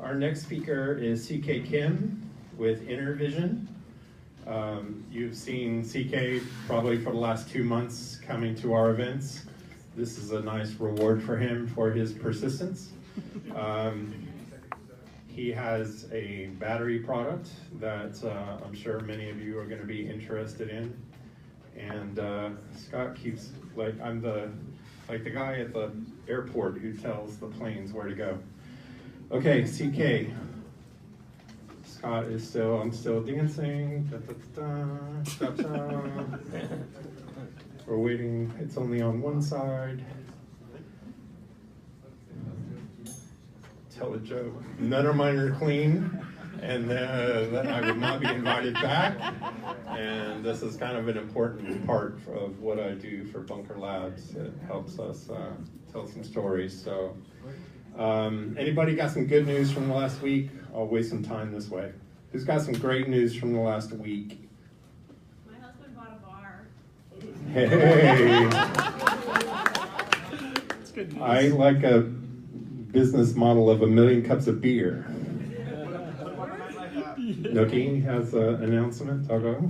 Our next speaker is CK Kim with EnerVision. You've seen CK probably for the last 2 months coming to our events. This is a nice reward for him for his persistence. He has a battery product that I'm sure many of you are going to be interested in. And Scott keeps, I'm the guy at the airport who tells the planes where to go. Okay, CK. Scott is still, I'm still dancing. Da, da, da, da, da. We're waiting, it's only on one side. Tell a joke. None of mine are clean, and then I would not be invited back. And this is kind of an important part of what I do for Bunker Labs. It helps us tell some stories. So, anybody got some good news from the last week? I'll waste some time this way. Who's got some great news from the last week? My husband bought a bar. Hey! That's good news. I like a business model of 1 million cups of beer. Nookie has an announcement. I'll go.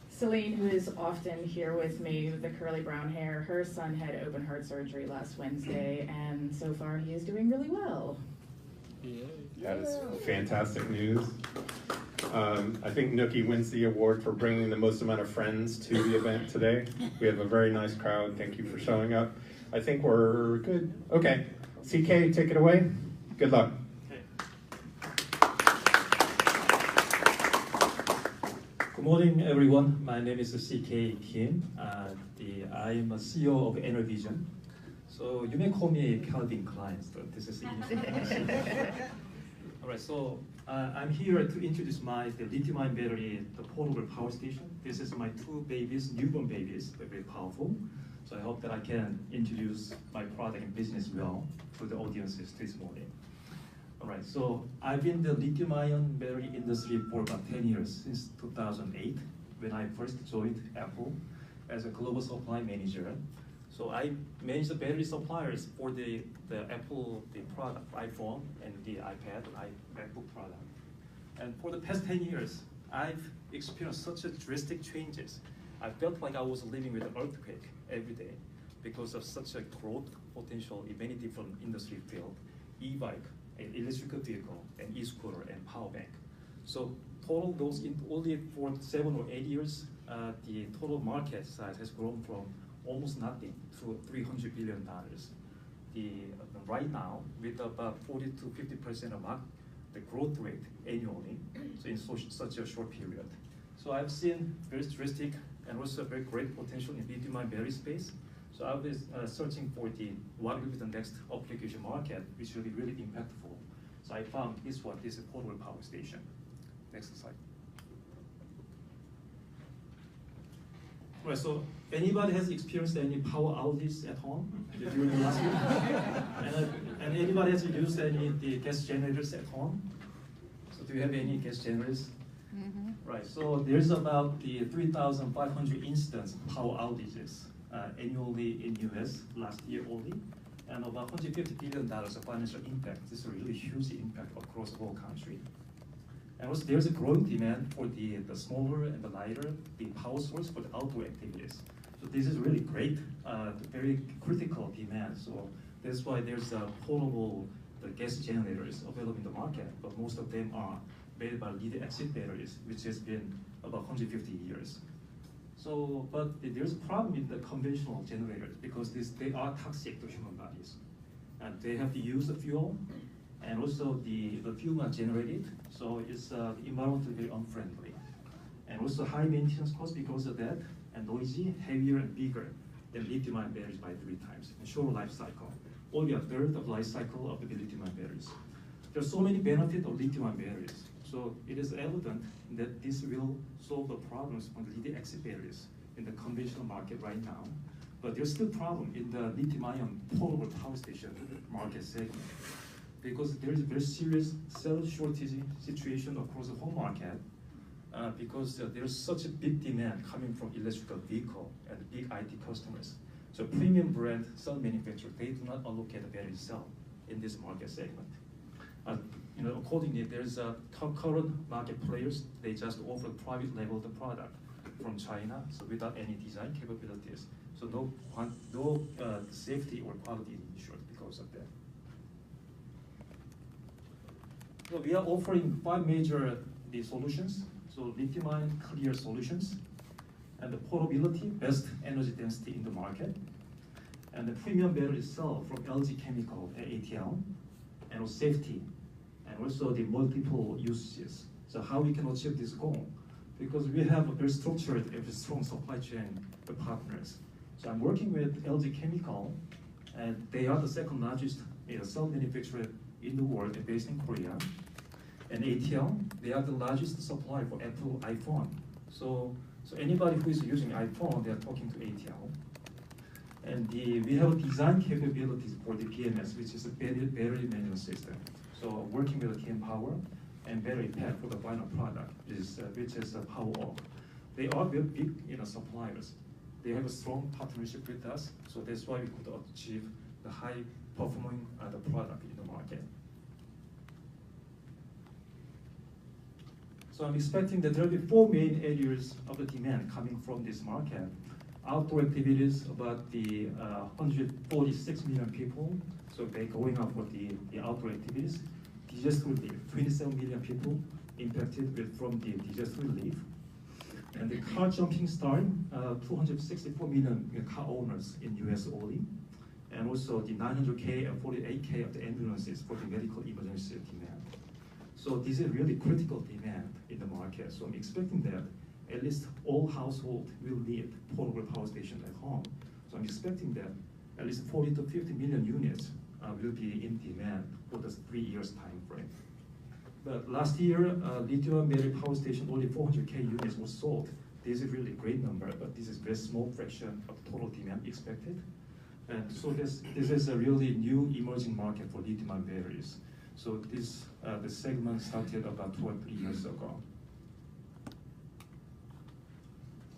Celine, who is often here with me with the curly brown hair, her son had open heart surgery last Wednesday, and so far he is doing really well. That is fantastic news. I think Nookie wins the award for bringing the most amount of friends to the event today. We have a very nice crowd. Thank you for showing up. I think we're good. Okay, CK, take it away. Good luck. Good morning, everyone. My name is CK Kim. I am a CEO of EnerVision. So you may call me Calvin Klein. So this is easy. All right. So I'm here to introduce the lithium-ion battery, the portable power station. This is my 2 babies, newborn babies. They're very powerful. So I hope that I can introduce my product and business well to the audiences this morning. All right, so I've been in the lithium-ion battery industry for about 10 years, since 2008, when I first joined Apple as a global supply manager. So I manage the battery suppliers for the Apple product, iPhone and the iPad, MacBook product. And for the past 10 years, I've experienced such a drastic changes. I felt like I was living with an earthquake every day because of such a growth potential in many different industry fields, e-bike, an electrical vehicle, an e-scooter, and power bank. So total those in only for 7 or 8 years, the total market size has grown from almost nothing to $300 billion. Right now, with about 40 to 50% of the growth rate annually, so in such a short period. So I've seen very drastic and also very great potential in lithium-ion battery space. So I was searching for what will be the next application market, which will be really impactful. So I found this one, this portable power station. Next slide. Right, so anybody has experienced any power outages at home during the last week? And anybody has used the gas generators at home? So do you have any gas generators? Mm-hmm. Right, so there's about 3,500 incidents of power outages annually in US last year only, and about $150 billion of financial impact. This is a really huge impact across the whole country. And also there's a growing demand for the smaller and the lighter, the power source for the outdoor activities. So this is really great, very critical demand. So that's why there's portable gas generators available in the market, but most of them are made by lead-acid batteries, which has been about 150 years. So, but there's a problem with the conventional generators because they are toxic to human bodies. And they have to use the fuel, and also the fuel are generated, so it's environmentally very unfriendly. And also high maintenance cost because of that, and noisy, heavier, and bigger than lithium-ion batteries by 3 times, and shorter life cycle. Only a third of life cycle of the lithium-ion batteries. There are so many benefits of lithium-ion batteries. So it is evident that this will solve the problems on the lead-acid batteries in the conventional market right now. But there's still problem in the lithium-ion portable power station market segment because there is a very serious cell shortage situation across the whole market because there's such a big demand coming from electrical vehicle and big IT customers. So premium brand cell manufacturers, they do not allocate the battery cell in this market segment. accordingly, there's current market players. They just offer private label the product from China, so without any design capabilities. So no safety or quality is ensured because of that. So we are offering 5 major solutions. So lithium-ion clear solutions, and the portability, best energy density in the market, and the premium battery cell from LG Chem and ATL, and safety, and also the multiple usages. So how we can achieve this goal? Because we have a very structured and strong supply chain partners. So I'm working with LG Chem, and they are the second largest cell manufacturer in the world, based in Korea. And ATL, they are the largest supplier for Apple iPhone. So anybody who is using iPhone, they are talking to ATL. And we have design capabilities for the BMS, which is a battery management system. So working with the TM Power and battery pack for the final product, which is a power off. They are very big suppliers. They have a strong partnership with us, so that's why we could achieve the high performing the product in the market. So I'm expecting that there will be 4 main areas of the demand coming from this market. Outdoor activities, about the 146 million people, so they're going out for the outdoor activities. Disaster relief, 27 million people impacted from the disaster relief. And the car jumping start, 264 million car owners in US only. And also the 900K and 48K of the ambulances for the medical emergency demand. So this is really critical demand in the market. So I'm expecting that at least all households will need portable power station at home. So I'm expecting that at least 40 to 50 million units will be in demand for the 3 years time frame. But last year, lithium battery power station, only 400K units were sold. This is really a great number, but this is a very small fraction of the total demand expected. And so this is a really new emerging market for lithium-ion batteries. So the segment started about 2 or 3 years ago.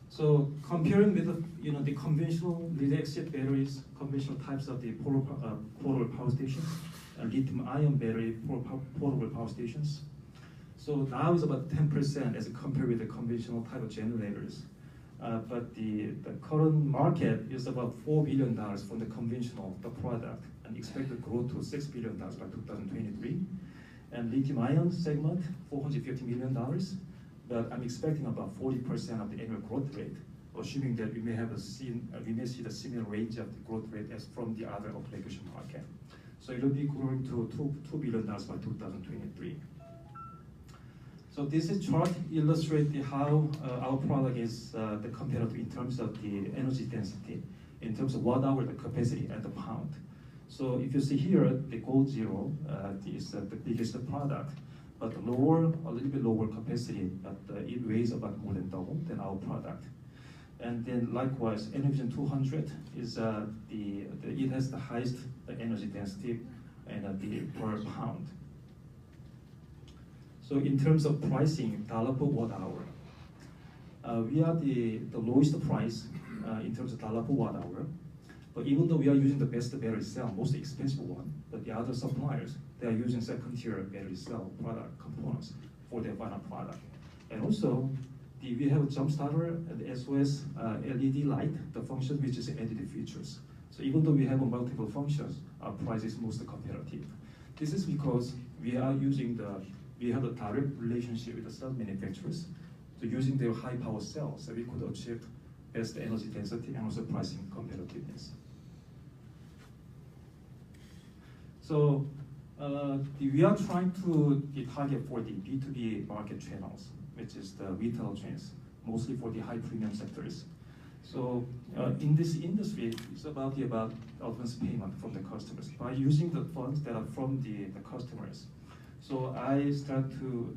So comparing with the conventional lead-acid batteries, conventional types of the portable power stations, and lithium-ion battery portable power stations. So now it's about 10% as compared with the conventional type of generators. But the current market is about $4 billion from the conventional product, and expected growth to $6 billion by 2023. And lithium-ion segment, $450 million. But I'm expecting about 40% of the annual growth rate, assuming that we may see the similar range of the growth rate as from the other application market. So it will be growing to $2 billion by 2023. So this chart illustrates how our product is compared in terms of the energy density, in terms of watt hour, the capacity, and the pound. So if you see here, the gold zero is the biggest product, but a little bit lower capacity, but it weighs about more than double than our product. And then likewise, EnerVision 200 is it has the highest energy density and the per pound. So in terms of pricing, dollar per watt hour, we are the lowest price in terms of dollar per watt hour. But even though we are using the best battery cell, most expensive one, but the other suppliers, they are using second-tier battery cell product components for their final product. And also, we have a jump starter as well as LED light, the function which is added features. So even though we have multiple functions, our price is most competitive. This is because we have a direct relationship with the cell manufacturers. So using their high power cells, so we could achieve best energy density and also pricing competitiveness. So we are trying to target for the B2B market channels, which is the retail chains, mostly for the high premium sectors. So in this industry, it's about advance payment from the customers by using the funds that are from the customers. So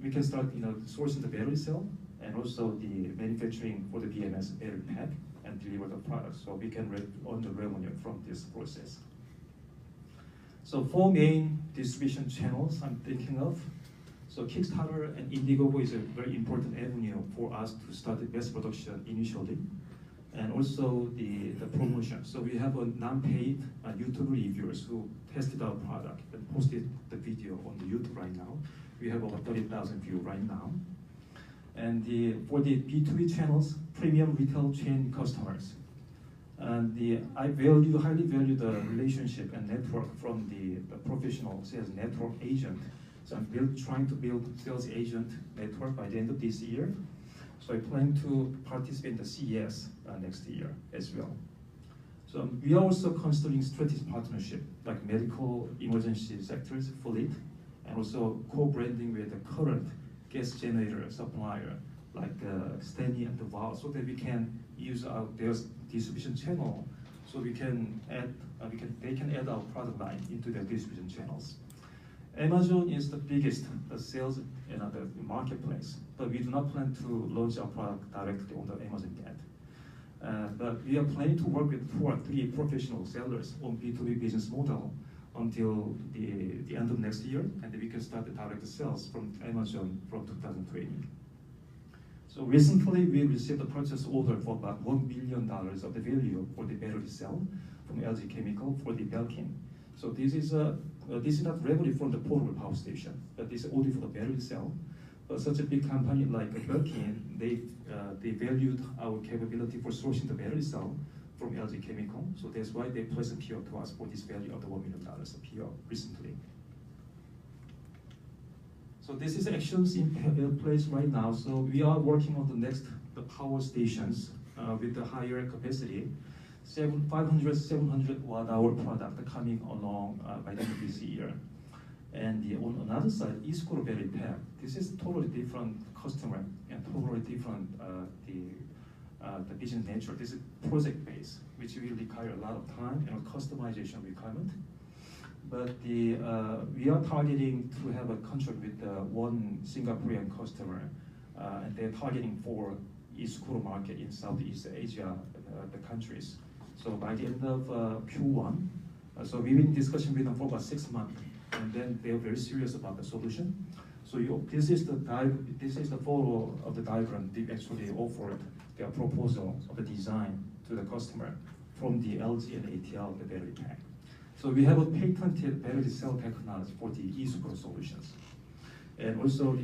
we can start sourcing the battery cell and also the manufacturing for the BMS battery pack and deliver the product. So we can earn the revenue from this process. So 4 main distribution channels I'm thinking of. So Kickstarter and Indiegogo is a very important avenue for us to start the mass production initially. and also the promotion. So we have a non-paid YouTube reviewers who tested our product and posted the video on the YouTube right now. We have over 30,000 views right now. And for the B2B channels, premium retail chain customers. And I highly value the relationship and network from the professional sales network agent. So I'm trying to build sales agent network by the end of this year. So I plan to participate in the CES next year as well. So we are also considering strategic partnership, like medical emergency sectors, fleet, and also co-branding with the current gas generator supplier, like Stanley and the Val, so that we can use their distribution channel, so we can add, they can add our product line into their distribution channels. Amazon is the biggest sales in the marketplace, but we do not plan to launch our product directly on the Amazon yet. But we are planning to work with 2 or 3 professional sellers on B2B business model until the end of next year, and then we can start the direct sales from Amazon from 2020. So recently we received a purchase order for about $1 billion of the value for the battery cell from LG Chemical for the Belkin. So this is not revenue from the portable power station, but this is only for the battery cell. But such a big company like Belkin, they valued our capability for sourcing the battery cell from LG Chemical. So that's why they placed a PO to us for this value of the $1 million PO recently. So this is actions in place right now. So we are working on the power stations with the higher capacity, 500, 700 watt-hour product coming along by the end of this year. And on another side, e-scooter battery pack. This is totally different customer and totally different the business nature. This is project-based, which will require a lot of time and customization requirement. But we are targeting to have a contract with one Singaporean customer, and they're targeting for e-scooter market in Southeast Asia, the countries. So by the end of Q1, so we've been in discussion with them for about 6 months, and then they're very serious about the solution. So this is the photo of the diagram. They actually offered their proposal of the design to the customer from the LG and ATL, the battery pack. So we have a patented battery cell technology for the e-scooter solutions. And also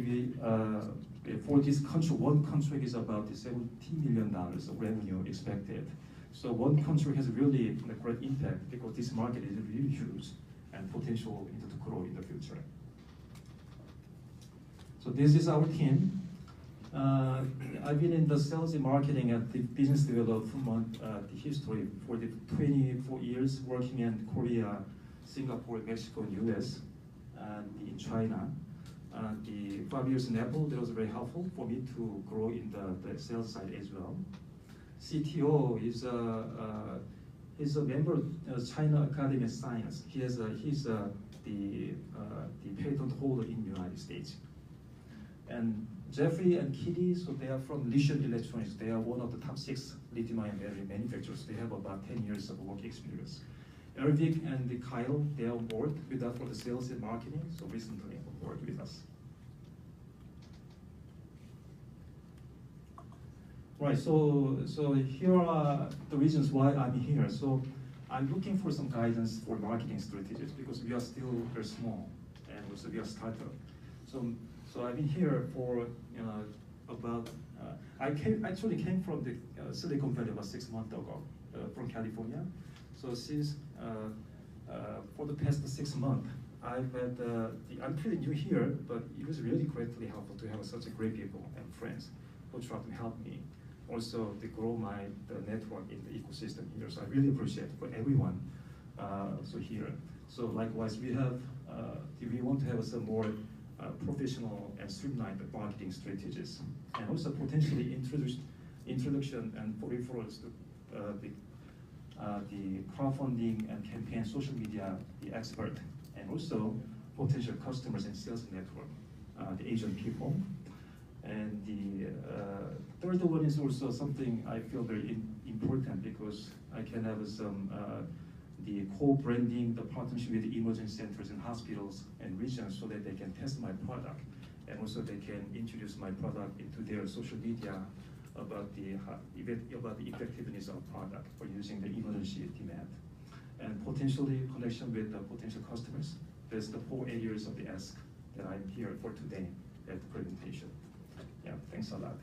for this contract, one contract is about $17 million of revenue expected. So one contract has really a great impact because this market is really huge and potential to grow in the future. So this is our team. I've been in the sales and marketing and the business development history for the 24 years, working in Korea, Singapore, Mexico, and US, and in China. The 5 years in Apple, that was very helpful for me to grow in the sales side as well. CTO is a member of China Academy of Science. He's the patent holder in the United States. And Jeffrey and Kitty, so they are from Lithium Electronics. They are one of the top 6 lithium-ion battery manufacturers. They have about 10 years of work experience. Ervik and Kyle, they are on board with us for the sales and marketing, so recently on board with us. Right, so here are the reasons why I'm here. So I'm looking for some guidance for marketing strategies because we are still very small and also we are a startup. So I've been here for about, I actually came from the Silicon Valley about 6 months ago from California. So since, for the past 6 months, I've had, I'm pretty new here, but it was really greatly helpful to have such a great people and friends who try to help me. Also to grow the network in the ecosystem here. So I really appreciate for everyone here. So likewise, we want to have some more professional and streamlined marketing strategies, and also potentially introduction and referrals to the crowdfunding and campaign, social media, the expert, and also potential customers and sales network, the agent people. And the third one is also something I feel very important because I can have some the co-branding, the partnership with the emergency centers and hospitals and regions so that they can test my product and also they can introduce my product into their social media about the effectiveness of product for using the emergency demand, and potentially connection with the potential customers. That's the 4 areas of the ask that I'm here for today at the presentation. Yeah, thanks a lot.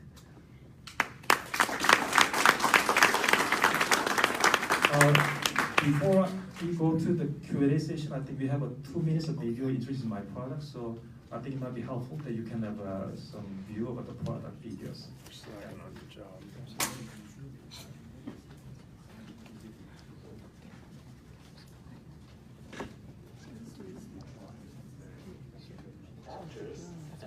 Before we go to the Q&A session, I think we have 2 minutes of video introducing my product, so I think it might be helpful that you can have some view about the product videos.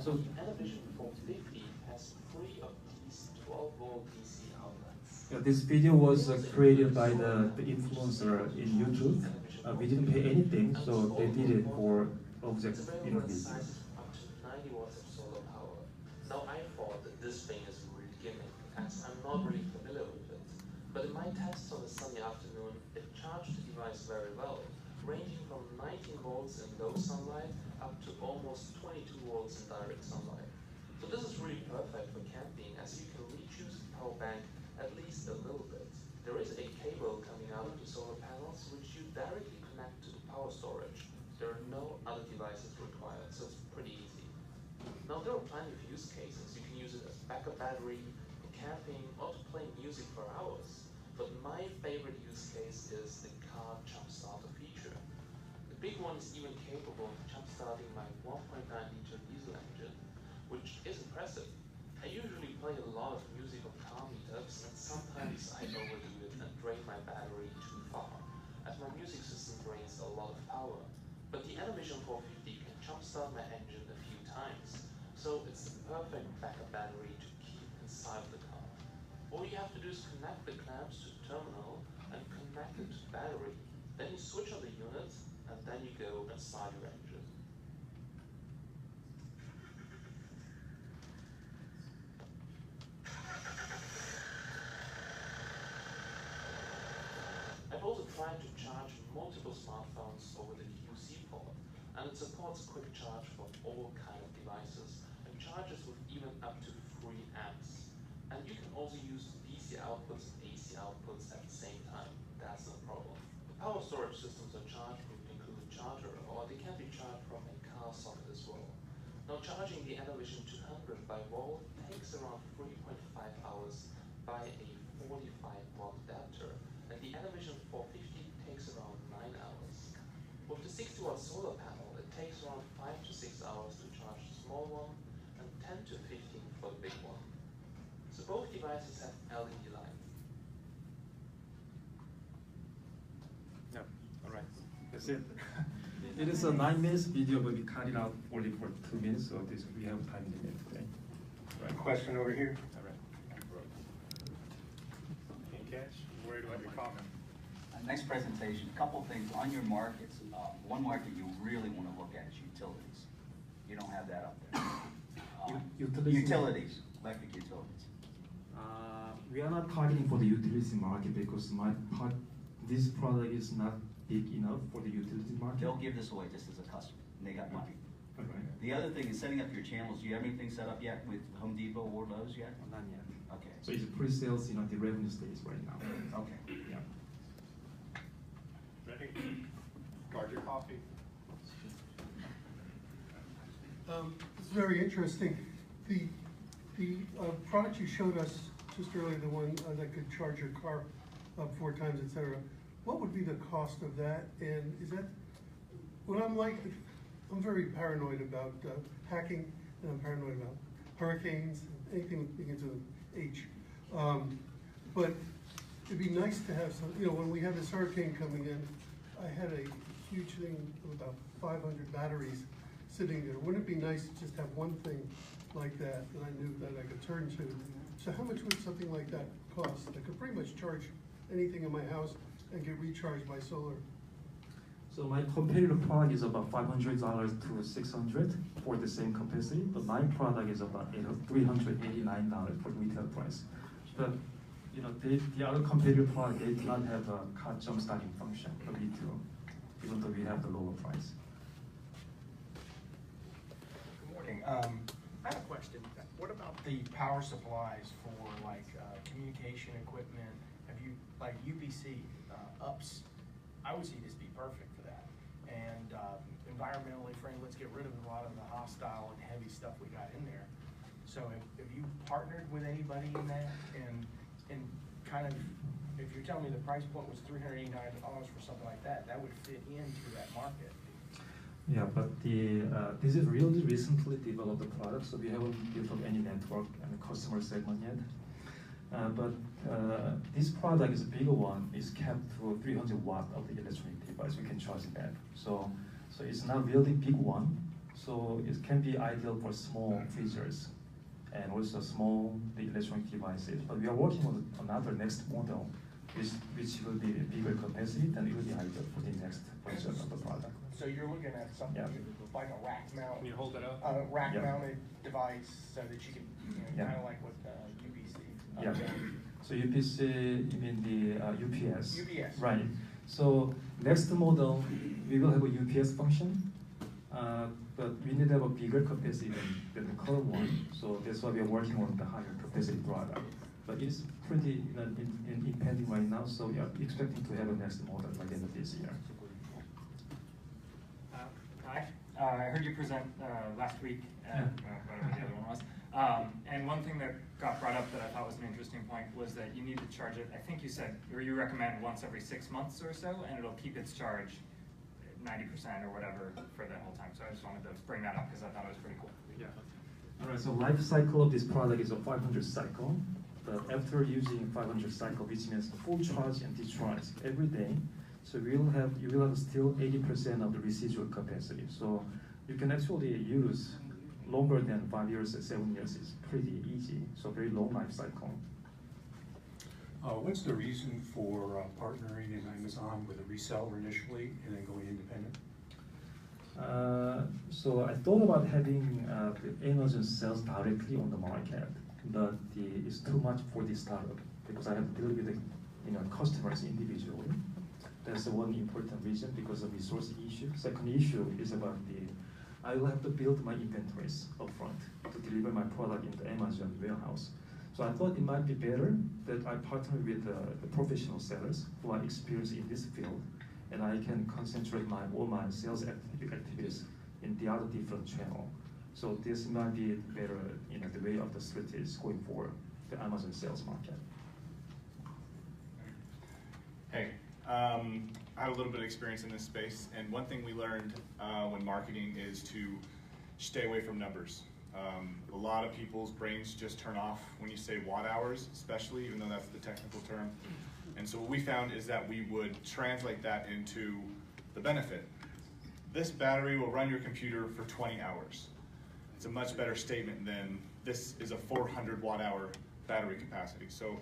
So, EnerVision 450 has 3 of these 12-volt DC outlets. yeah, this video was created by the influencer in YouTube. We didn't pay anything, so they did it for object video. Up to 90 watts of solar power. Now I thought that this thing is really gimmick, as I'm not really familiar with it. But in my tests on a sunny afternoon, it charged the device very well, ranging from 19 volts in low sunlight up to almost 22 volts in direct sunlight. So this is really perfect for camping, as you can reuse the power bank at least a little bit. There is a cable coming out of the solar panels which you directly connect to the power storage. There are no other devices required, so it's pretty easy. Now there are plenty of use cases. You can use it as backup battery, for camping, or to play music for hours. But my favorite use case is the car jump starter feature. The big one is even capable of jump starting my 1.9-liter diesel engine, which is impressive. I usually play a lot of music on car meetups, and sometimes I overdo it and drain my battery too far, as my music system drains a lot of power. But the EnerVision 450 can jumpstart my engine a few times, so it's the perfect backup battery to keep inside the car. All you have to do is connect the clamps to the terminal and connect it to the battery. Then you switch on the unit, and then you go and start your engine. I've also tried to charge multiple smartphones over the QC port, and it supports quick charge for all kind of devices, and charges with even up to 3 amps. And you can also use DC outputs and AC outputs at the same time. That's no problem. The power storage systems are charged with an included charger, or they can be charged from a car socket as well. Now charging the EnerVision 200 by wall takes around 3.5 hours by a 45-watt adapter, and the EnerVision 450 takes around 9 hours. With the 60-watt solar panel, it takes around 5 to 6 hours to charge the small one, and 10 to 15 for the big one. So both devices have LED lights. Yeah, all right, that's it. It is a 9 minutes video, but we cut it out only for 2 minutes, so we have time limit today. Right. Question over here. All right. Where do I get comment? Nice presentation. A couple of things on your markets. One market you really want to look at is utilities. You don't have that up there. Utilities, electric utilities. We are not targeting for the utility market because this product is not big enough for the utility market. They'll give this away just as a customer, and they got money. Okay. The other thing is setting up your channels. Do you have anything set up yet with Home Depot or Lowe's yet? Not yet. Okay. So it's pre-sales, the revenue stage right now. Okay. Yeah. Ready? Guard your coffee. It's very interesting. The product you showed us just earlier, the one that could charge your car up 4 times, etc. What would be the cost of that? And is that what I'm like? I'm very paranoid about hacking, and I'm paranoid about hurricanes, anything with begins with H. But it'd be nice to have some. When we have this hurricane coming in, I had a huge thing of about 500 batteries sitting there. Wouldn't it be nice to just have one thing like that I knew that I could turn to? So how much would something like that cost? I could pretty much charge anything in my house and get recharged by solar. So my competitor product is about $500 to $600 for the same capacity, but my product is about $389 for retail price. But the other competitor product, they do not have a car jump starting function, but we do, even though we have the lower price. Good morning. I I have a question. What about the power supplies for like communication equipment? Have you, like UPC, UPS, I would see this be perfect for that. And environmentally friendly, let's get rid of a lot of the hostile and heavy stuff we got in there. So have you partnered with anybody in that? And kind of, if you're telling me the price point was $389 for something like that, that would fit into that market. Yeah, but this is really recently developed product, so we haven't built up any network and customer segment yet. But this product is a bigger one. It's capped to 300 watt of the electronic device. We can charge that. So it's not really big one. So it can be ideal for small freezers and also small electronic devices. But we are working on another next model, which will be bigger capacity, and it will be ideal for the next version of the product. So you're looking at something like a rack mount. Can you hold it up? Rack mounted device so that you can, kind of like what UPC. Yeah. So UPC, you mean the UPS? UPS. Right. So next model, we will have a UPS function, but we need to have a bigger capacity than the current one. So that's why we are working on the higher capacity product. But it's pretty impending right now, so we are expecting to have a next model by the end of this year. Hi. I heard you present last week at whatever the other one was. And one thing that got brought up that I thought was an interesting point was that you need to charge it, I think you said, or you recommend once every 6 months or so, and it'll keep its charge 90% or whatever for the whole time. So I just wanted to bring that up because I thought it was pretty cool. Yeah. All right, so life cycle of this product is a 500 cycle. But after using 500 cycle, which means full charge and discharge every day, so you will have still 80% of the residual capacity. So you can actually use longer than 5 years, 7 years. It's pretty easy. So very long life cycle. What's the reason for partnering in Amazon with a reseller initially and then going independent? So I thought about having Amazon sales directly on the market, but it's too much for the startup because I have to deal with the customers individually. That's the one important reason because of resource issue. Second issue is about I will have to build my inventories upfront to deliver my product in the Amazon warehouse. So I thought it might be better that I partner with the professional sellers who are experienced in this field, and I can concentrate all my sales activities in the other different channel. So this might be better, the way of the strategy going forward, the Amazon sales market. Hey, I have a little bit of experience in this space, and one thing we learned when marketing is to stay away from numbers. A lot of people's brains just turn off when you say watt hours, especially, even though that's the technical term. And so what we found is that we would translate that into the benefit. This battery will run your computer for 20 hours. It's a much better statement than this is a 400 watt hour battery capacity. So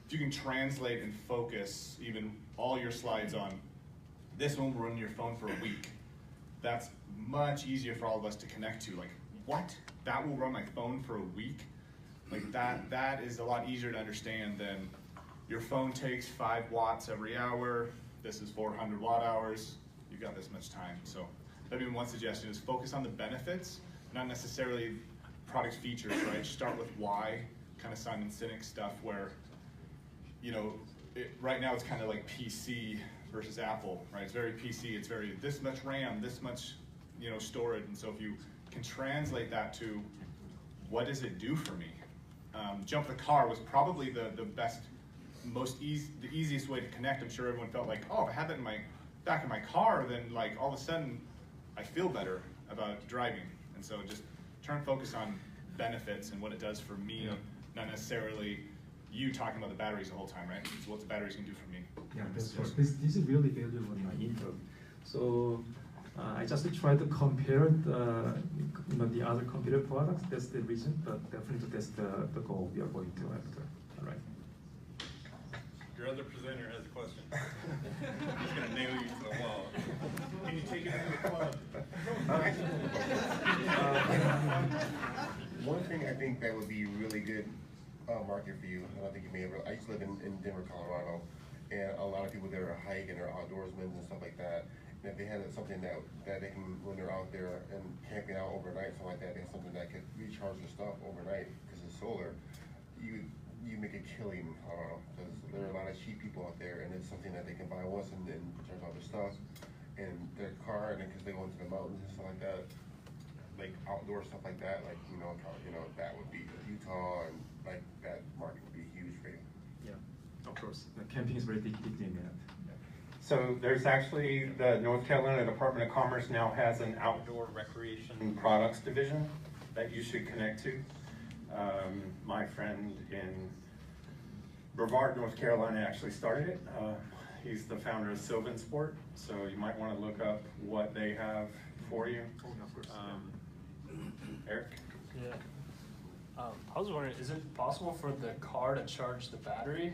if you can translate and focus even all your slides on this one will run your phone for a week, that's much easier for all of us to connect to. Like, what? That will run my phone for a week? Like that is a lot easier to understand than your phone takes 5 watts every hour, this is 400 watt hours, you've got this much time. So that'd be one suggestion is focus on the benefits, not necessarily product features, right? Start with why, kind of Simon Sinek stuff where, right now it's kind of like PC versus Apple, right? It's very PC, it's very this much RAM, this much, storage, and so if you can translate that to what does it do for me? Jump the car was probably the best, the easiest way to connect. I'm sure everyone felt like, oh, if I had that in my back of my car, then like all of a sudden I feel better about driving. And so just focus on benefits and what it does for me, not necessarily you talking about the batteries the whole time, right? So what the batteries can do for me. Yeah, that's right. This is really valuable in my intro. So I just try to compare the other computer products. That's the reason, but definitely that's the goal we are going to after. All right. Your other presenter has a question. He's gonna nail you to the wall. Can you take it into the club? One thing I think that would be really good market for you, and I think you may have. I used to live in Denver, Colorado, and a lot of people there are hike and are outdoorsmen and stuff like that. If they had something that they can, when they're out there and camping out overnight, something like that, they have something that could recharge their stuff overnight because it's solar. You make a killing, because there are a lot of cheap people out there, and it's something that they can buy once and then charge all their stuff in their car, and then because they go into the mountains and stuff like that, like outdoor stuff like that, like that would be Utah, and like that market would be huge for you. Yeah, of course. Camping is very big thing. So there's actually, the North Carolina Department of Commerce now has an outdoor recreation products division that you should connect to. My friend in Brevard, North Carolina actually started it. He's the founder of Sylvan Sport, so you might want to look up what they have for you. Eric? Yeah. I was wondering, is it possible for the car to charge the battery?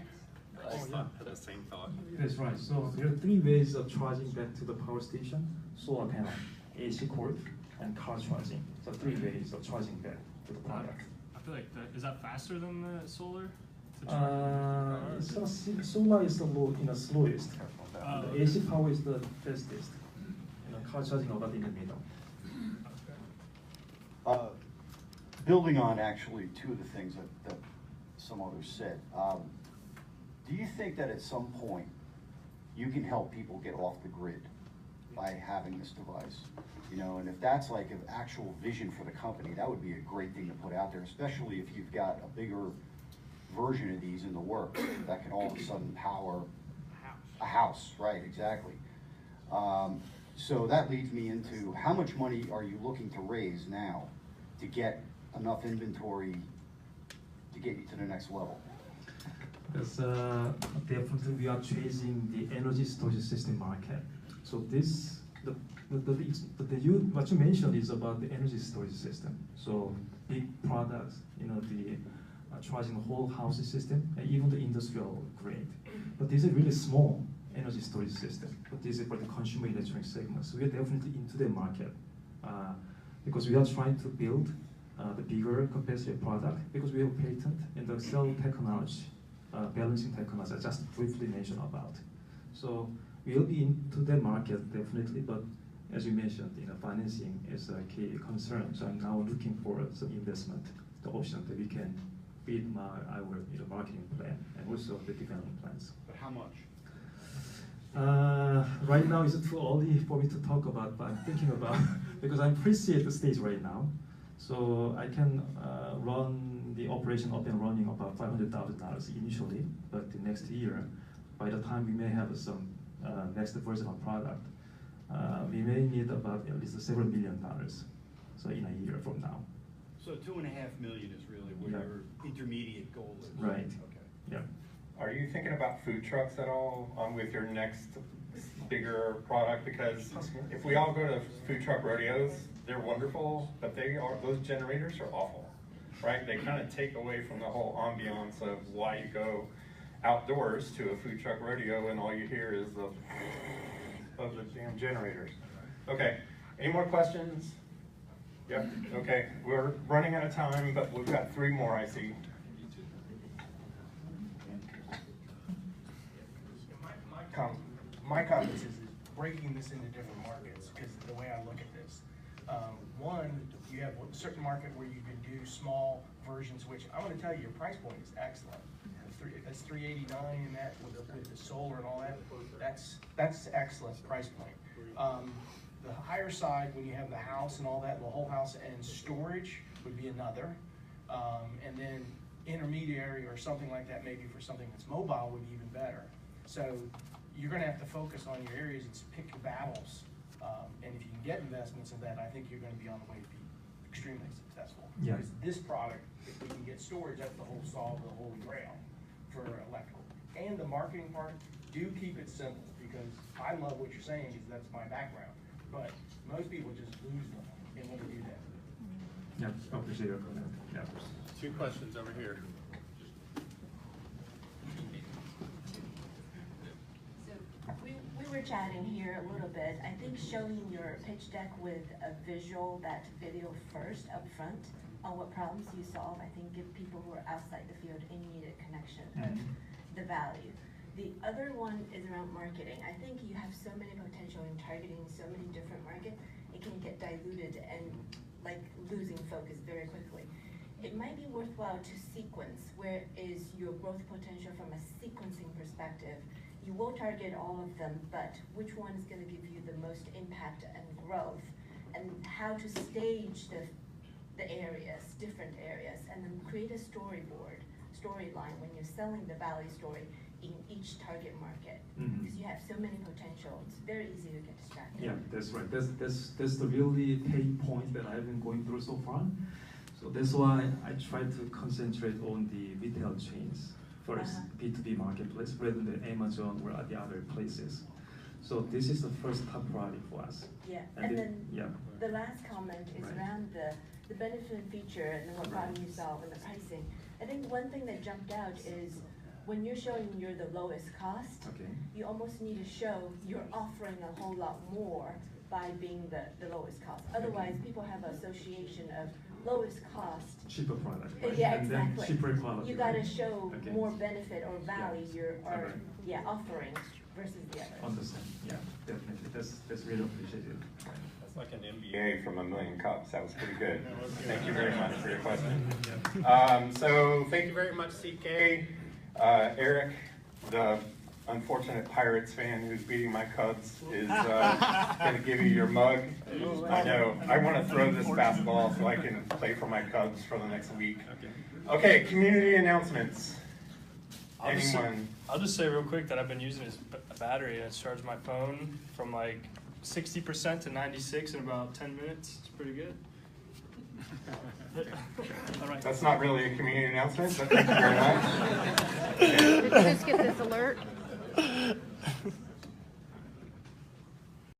Had the same thought. That's right. So there are 3 ways of charging back to the power station: solar panel, AC cord, and car charging. So 3 ways of charging back to the product. I feel like is that faster than the solar? So solar is the slowest. The AC power is the fastest. Car charging about in the middle. Building on actually 2 of the things that some others said. Do you think that at some point you can help people get off the grid by having this device? And if that's like an actual vision for the company, that would be a great thing to put out there, especially if you've got a bigger version of these in the works that can all of a sudden power a house, right, exactly. So that leads me into how much money are you looking to raise now to get enough inventory to get you to the next level? Because definitely we are chasing the energy storage system market. So this, what you mentioned is about the energy storage system. So big products, the charging the whole house system and even the industrial grade. But this is really small energy storage system. But this is for the consumer electronic segment. So we are definitely into the market because we are trying to build the bigger capacity product because we have a patent in the cell technology. Balancing technology I just briefly mentioned about. So we'll be into the market definitely, but as you mentioned, financing is a key concern. So I'm now looking for some investment, the option that we can build our marketing plan and also the development plans. But how much? Right now it's too early for me to talk about, but I'm thinking about because I'm pre-seed stage right now, so I can run the operation up and running about $500,000 initially, but the next year, by the time we may have some next version of product, we may need about at least several $1 million. So in a year from now. So $2.5 million is really where your intermediate goal is. Right. Okay. Yeah. Are you thinking about food trucks at all with your next bigger product? Because if we all go to food truck rodeos, they're wonderful, but those generators are awful, right? They kind of take away from the whole ambiance of why you go outdoors to a food truck rodeo and all you hear is the damn generators. Okay, any more questions? Yep, okay, we're running out of time, but we've got 3 more I see. My comments is breaking this into different markets, because the way I look at this, one, you have a certain market where you can do small versions, which I want to tell you, your price point is excellent. That's $389 in that with the solar and all that. That's excellent price point. The higher side, when you have the house and all that, the whole house and storage would be another. And then intermediary or something like that, maybe for something that's mobile would be even better. So you're gonna have to focus on your areas and pick your battles. And if you can get investments in that, I think you're gonna be on the way to be extremely successful. Yeah. Because this product, if we can get storage, that's the whole solve, the holy grail for electrical. And the marketing part, do keep it simple, because I love what you're saying, because that's my background. But most people just lose them and when they do that. Yeah, appreciate your comment. Yeah. 2 questions over here. We were chatting here a little bit. I think showing your pitch deck with a visual, that video first up front on what problems you solve, I think give people who are outside the field an immediate connection of the value. The other one is around marketing. I think you have so many potential in targeting so many different markets, it can get diluted and like losing focus very quickly. It might be worthwhile to sequence where is your growth potential from a sequencing perspective. You will target all of them, but which one is going to give you the most impact and growth, and how to stage the areas, different areas, and then create a storyline when you're selling the value story in each target market, because you have so many potential. It's very easy to get distracted. Yeah, that's right. That's the really pain point that I've been going through so far. So that's why I try to concentrate on the retail chains first, B2B marketplace, rather than Amazon or the other places. So this is the first top priority for us. Yeah, and then the last comment is around the benefit feature and what problem you solve and the pricing. I think one thing that jumped out is when you're showing you're the lowest cost, you almost need to show you're offering a whole lot more by being the lowest cost. Otherwise, people have an association of lowest cost. Cheaper product. Right? Yeah, and exactly. Then cheaper quality. You gotta show more benefit or value you're offering versus the other. Understand. Yeah, definitely. That's really appreciated. That's like an MBA from a million cups. That was pretty good. Thank you very much for your question. So thank you very much, CK. Eric, the unfortunate Pirates fan who's beating my Cubs, is going to give you your mug. I know. I want to throw this basketball so I can play for my Cubs for the next week. Okay, community announcements. Anyone? I'll just say real quick that I've been using this battery and it's charged my phone from like 60% to 96 in about 10 minutes. It's pretty good. All right. That's not really a community announcement, but thank you very much. Did you just get this alert?